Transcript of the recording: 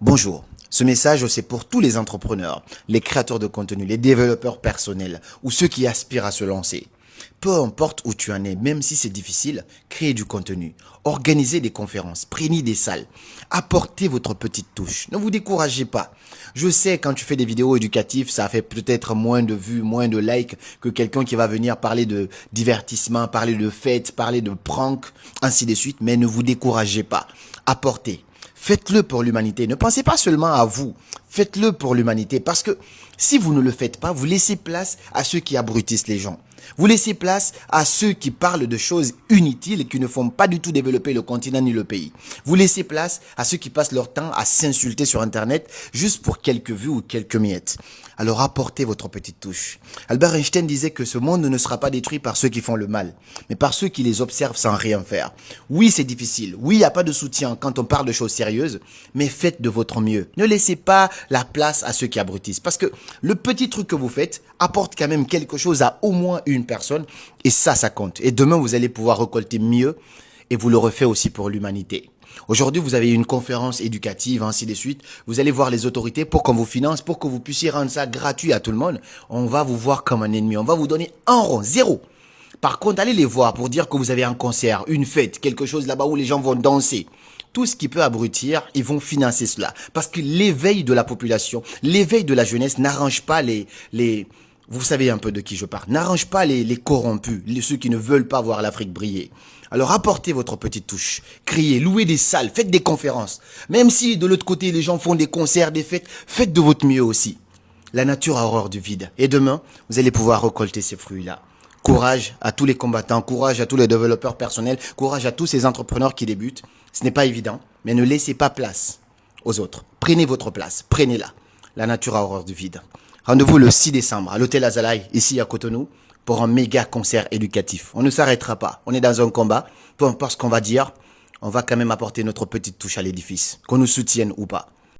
Bonjour, ce message c'est pour tous les entrepreneurs, les créateurs de contenu, les développeurs personnels ou ceux qui aspirent à se lancer. Peu importe où tu en es, même si c'est difficile, créez du contenu, organisez des conférences, prenez des salles, apportez votre petite touche, ne vous découragez pas. Je sais quand tu fais des vidéos éducatives, ça fait peut-être moins de vues, moins de likes que quelqu'un qui va venir parler de divertissement, parler de fêtes, parler de prank, ainsi de suite, mais ne vous découragez pas, apportez. Faites-le pour l'humanité. Ne pensez pas seulement à vous. Faites-le pour l'humanité. Parce que si vous ne le faites pas, vous laissez place à ceux qui abrutissent les gens. Vous laissez place à ceux qui parlent de choses inutiles et qui ne font pas du tout développer le continent ni le pays. Vous laissez place à ceux qui passent leur temps à s'insulter sur Internet juste pour quelques vues ou quelques miettes. Alors apportez votre petite touche. Albert Einstein disait que ce monde ne sera pas détruit par ceux qui font le mal, mais par ceux qui les observent sans rien faire. Oui, c'est difficile. Oui, il n'y a pas de soutien quand on parle de choses sérieuses, mais faites de votre mieux. Ne laissez pas la place à ceux qui abrutissent. Parce que le petit truc que vous faites apporte quand même quelque chose à au moins une personne. Et ça compte. Et demain, vous allez pouvoir récolter mieux. Et vous le refaites aussi pour l'humanité. Aujourd'hui, vous avez une conférence éducative, ainsi de suite. Vous allez voir les autorités pour qu'on vous finance, pour que vous puissiez rendre ça gratuit à tout le monde. On va vous voir comme un ennemi. On va vous donner un rond, zéro. Par contre, allez les voir pour dire que vous avez un concert, une fête, quelque chose là-bas où les gens vont danser. Tout ce qui peut abrutir, ils vont financer cela. Parce que l'éveil de la population, l'éveil de la jeunesse n'arrange pas vous savez un peu de qui je parle, n'arrange pas les corrompus, ceux qui ne veulent pas voir l'Afrique briller. Alors apportez votre petite touche, criez, louez des salles, faites des conférences. Même si de l'autre côté les gens font des concerts, des fêtes, faites de votre mieux aussi. La nature a horreur du vide. Et demain, vous allez pouvoir récolter ces fruits-là. Courage à tous les combattants, courage à tous les développeurs personnels, courage à tous ces entrepreneurs qui débutent. Ce n'est pas évident, mais ne laissez pas place aux autres. Prenez votre place, prenez-la. La nature a horreur du vide. Rendez-vous le 6 décembre à l'hôtel Azalaï, ici à Cotonou, pour un méga concert éducatif. On ne s'arrêtera pas. On est dans un combat. Peu importe ce qu'on va dire, on va quand même apporter notre petite touche à l'édifice. Qu'on nous soutienne ou pas.